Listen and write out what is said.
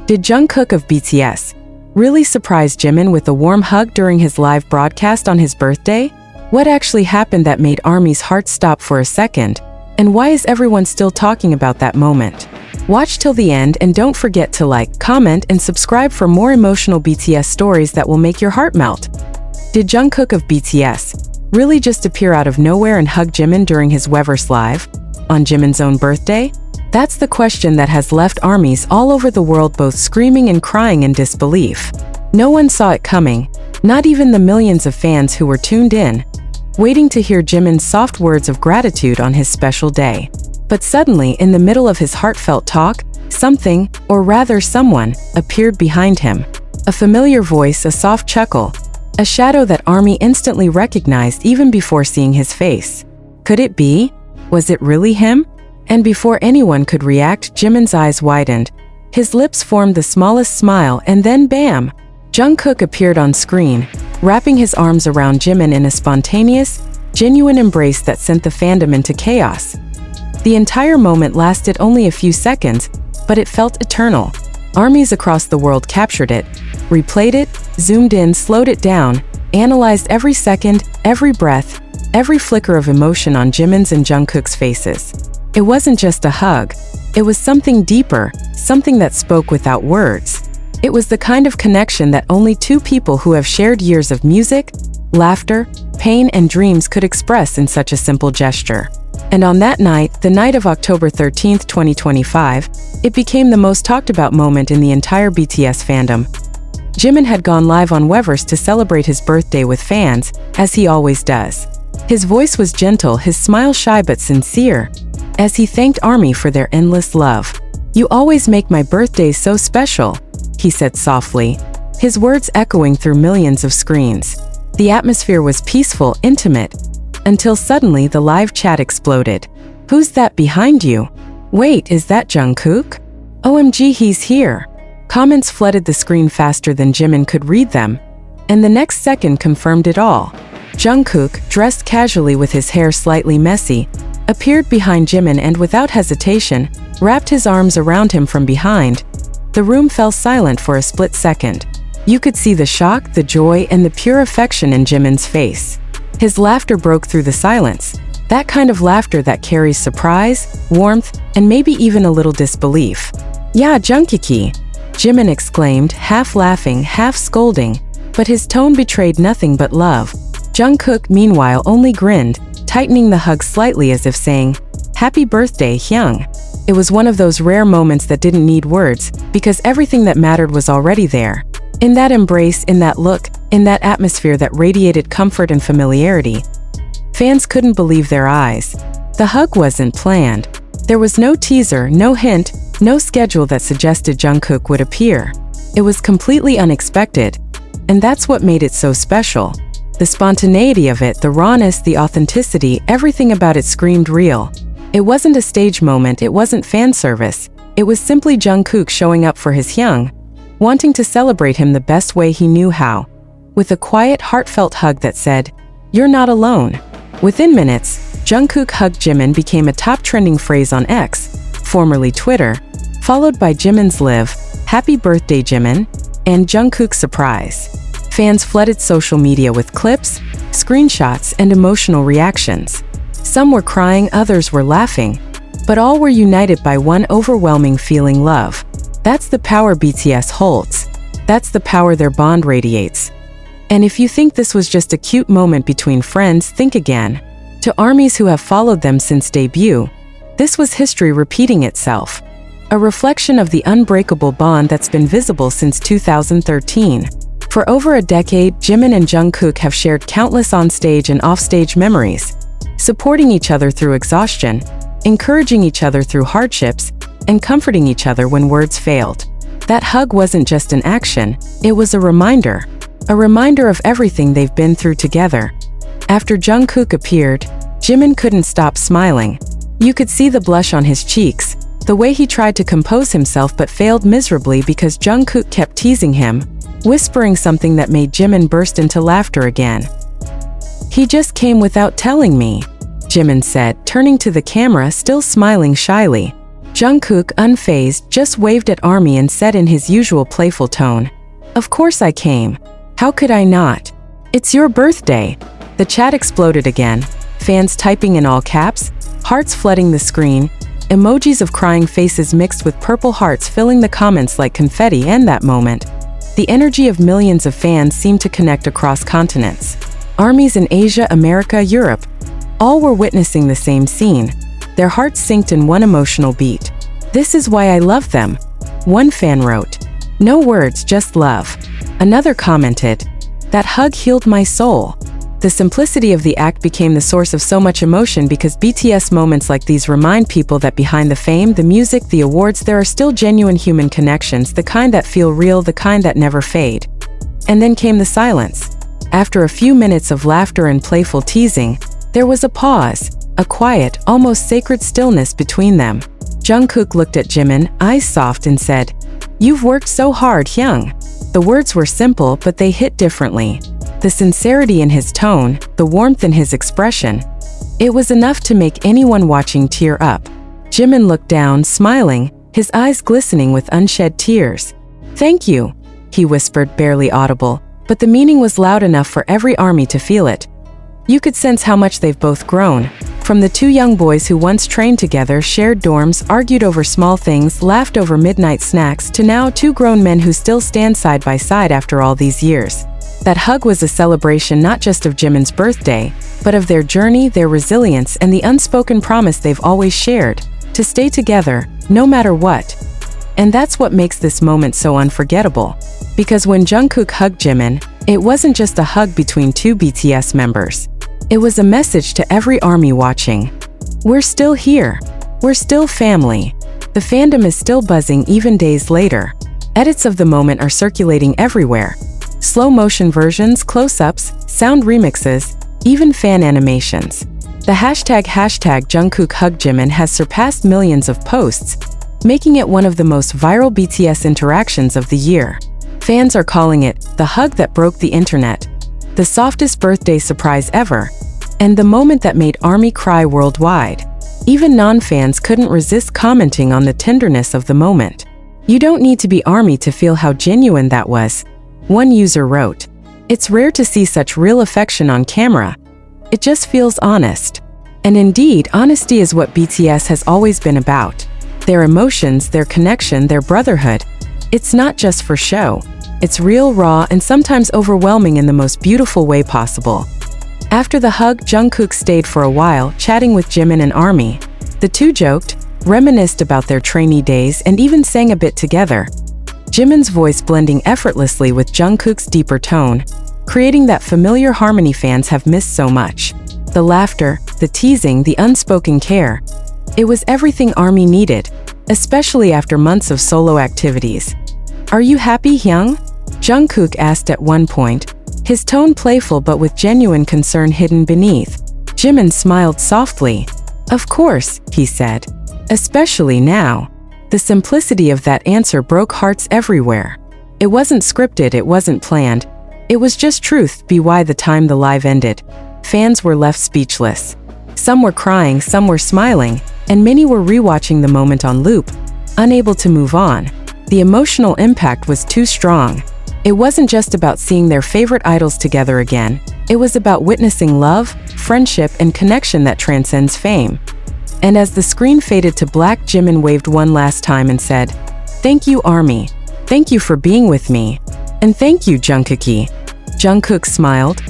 Did Jungkook of BTS really surprise Jimin with a warm hug during his live broadcast on his birthday? What actually happened that made ARMY's heart stop for a second? And why is everyone still talking about that moment? Watch till the end and don't forget to like, comment, and subscribe for more emotional BTS stories that will make your heart melt. Did Jungkook of BTS really just appear out of nowhere and hug Jimin during his Weverse Live on Jimin's own birthday? That's the question that has left ARMYs all over the world both screaming and crying in disbelief. No one saw it coming, not even the millions of fans who were tuned in, waiting to hear Jimin's soft words of gratitude on his special day. But suddenly, in the middle of his heartfelt talk, something, or rather someone, appeared behind him. A familiar voice, a soft chuckle, a shadow that ARMY instantly recognized even before seeing his face. Could it be? Was it really him? And before anyone could react, Jimin's eyes widened. His lips formed the smallest smile, and then bam! Jungkook appeared on screen, wrapping his arms around Jimin in a spontaneous, genuine embrace that sent the fandom into chaos. The entire moment lasted only a few seconds, but it felt eternal. ARMYs across the world captured it, replayed it, zoomed in, slowed it down, analyzed every second, every breath, every flicker of emotion on Jimin's and Jungkook's faces. It wasn't just a hug. It was something deeper, something that spoke without words. It was the kind of connection that only two people who have shared years of music, laughter, pain, and dreams could express in such a simple gesture. And on that night, the night of October 13, 2025, it became the most talked about moment in the entire BTS fandom. Jimin had gone live on Weverse to celebrate his birthday with fans, as he always does. His voice was gentle, his smile shy but sincere, as he thanked ARMY for their endless love. "You always make my birthdays so special," he said softly, his words echoing through millions of screens. The atmosphere was peaceful, intimate, until suddenly the live chat exploded. "Who's that behind you? Wait, is that Jungkook? OMG, he's here." Comments flooded the screen faster than Jimin could read them, and the next second confirmed it all. Jungkook, dressed casually with his hair slightly messy, appeared behind Jimin and without hesitation, wrapped his arms around him from behind. The room fell silent for a split second. You could see the shock, the joy, and the pure affection in Jimin's face. His laughter broke through the silence, that kind of laughter that carries surprise, warmth, and maybe even a little disbelief. "Yeah, Jungkook," Jimin exclaimed, half laughing, half scolding, but his tone betrayed nothing but love. Jungkook, meanwhile, only grinned, tightening the hug slightly as if saying, "Happy birthday, Hyung." It was one of those rare moments that didn't need words, because everything that mattered was already there. In that embrace, in that look, in that atmosphere that radiated comfort and familiarity. Fans couldn't believe their eyes. The hug wasn't planned. There was no teaser, no hint, no schedule that suggested Jungkook would appear. It was completely unexpected, and that's what made it so special. The spontaneity of it, the rawness, the authenticity, everything about it screamed real. It wasn't a stage moment, it wasn't fan service. It was simply Jungkook showing up for his Hyung, wanting to celebrate him the best way he knew how. With a quiet, heartfelt hug that said, "You're not alone." Within minutes, Jungkook hugged Jimin became a top trending phrase on X, formerly Twitter, followed by Jimin's live, "Happy birthday, Jimin," and Jungkook's surprise. Fans flooded social media with clips, screenshots, and emotional reactions. Some were crying, others were laughing, but all were united by one overwhelming feeling: love. That's the power BTS holds. That's the power their bond radiates. And if you think this was just a cute moment between friends, think again. To ARMYs who have followed them since debut, this was history repeating itself. A reflection of the unbreakable bond that's been visible since 2013. For over a decade, Jimin and Jungkook have shared countless on-stage and off-stage memories, supporting each other through exhaustion, encouraging each other through hardships, and comforting each other when words failed. That hug wasn't just an action, it was a reminder of everything they've been through together. After Jungkook appeared, Jimin couldn't stop smiling. You could see the blush on his cheeks, the way he tried to compose himself but failed miserably because Jungkook kept teasing him, whispering something that made Jimin burst into laughter again. "He just came without telling me," Jimin said, turning to the camera, still smiling shyly. Jungkook, unfazed, just waved at ARMY and said in his usual playful tone, "Of course I came. How could I not? It's your birthday." The chat exploded again, fans typing in all caps, hearts flooding the screen, emojis of crying faces mixed with purple hearts filling the comments like confetti. And that moment, the energy of millions of fans seemed to connect across continents. ARMYs in Asia, America, Europe, all were witnessing the same scene. Their hearts synced in one emotional beat. "This is why I love them," one fan wrote. "No words, just love." Another commented, "That hug healed my soul." The simplicity of the act became the source of so much emotion because BTS moments like these remind people that behind the fame, the music, the awards, there are still genuine human connections, the kind that feel real, the kind that never fade. And then came the silence. After a few minutes of laughter and playful teasing, there was a pause, a quiet, almost sacred stillness between them. Jungkook looked at Jimin, eyes soft, and said, "You've worked so hard, Hyung." The words were simple, but they hit differently. The sincerity in his tone, the warmth in his expression, it was enough to make anyone watching tear up. Jimin looked down, smiling, his eyes glistening with unshed tears. "Thank you," he whispered, barely audible, but the meaning was loud enough for every ARMY to feel it. You could sense how much they've both grown. From the two young boys who once trained together, shared dorms, argued over small things, laughed over midnight snacks, to now two grown men who still stand side by side after all these years. That hug was a celebration not just of Jimin's birthday, but of their journey, their resilience, and the unspoken promise they've always shared, to stay together, no matter what. And that's what makes this moment so unforgettable. Because when Jungkook hugged Jimin, it wasn't just a hug between two BTS members. It was a message to every ARMY watching. We're still here. We're still family. The fandom is still buzzing even days later. Edits of the moment are circulating everywhere. Slow motion versions, close-ups, sound remixes, even fan animations. The hashtag Jungkook Hug Jimin has surpassed millions of posts, making it one of the most viral BTS interactions of the year. Fans are calling it the hug that broke the internet, the softest birthday surprise ever, and the moment that made ARMY cry worldwide. Even non-fans couldn't resist commenting on the tenderness of the moment. "You don't need to be ARMY to feel how genuine that was," one user wrote. "It's rare to see such real affection on camera. It just feels honest." And indeed, honesty is what BTS has always been about. Their emotions, their connection, their brotherhood. It's not just for show. It's real, raw, and sometimes overwhelming in the most beautiful way possible. After the hug, Jungkook stayed for a while, chatting with Jimin and ARMY. The two joked, reminisced about their trainee days, and even sang a bit together. Jimin's voice blending effortlessly with Jungkook's deeper tone, creating that familiar harmony fans have missed so much. The laughter, the teasing, the unspoken care. It was everything ARMY needed, especially after months of solo activities. "Are you happy, Hyung?" Jungkook asked at one point, his tone playful but with genuine concern hidden beneath. Jimin smiled softly. "Of course," he said. "Especially now." The simplicity of that answer broke hearts everywhere. It wasn't scripted, it wasn't planned. It was just truth. By the time the live ended, fans were left speechless. Some were crying, some were smiling, and many were rewatching the moment on loop, unable to move on. The emotional impact was too strong. It wasn't just about seeing their favorite idols together again. It was about witnessing love, friendship, and connection that transcends fame. And as the screen faded to black, Jimin waved one last time and said, "Thank you, ARMY. Thank you for being with me. And thank you, Jungkook." Jungkook smiled,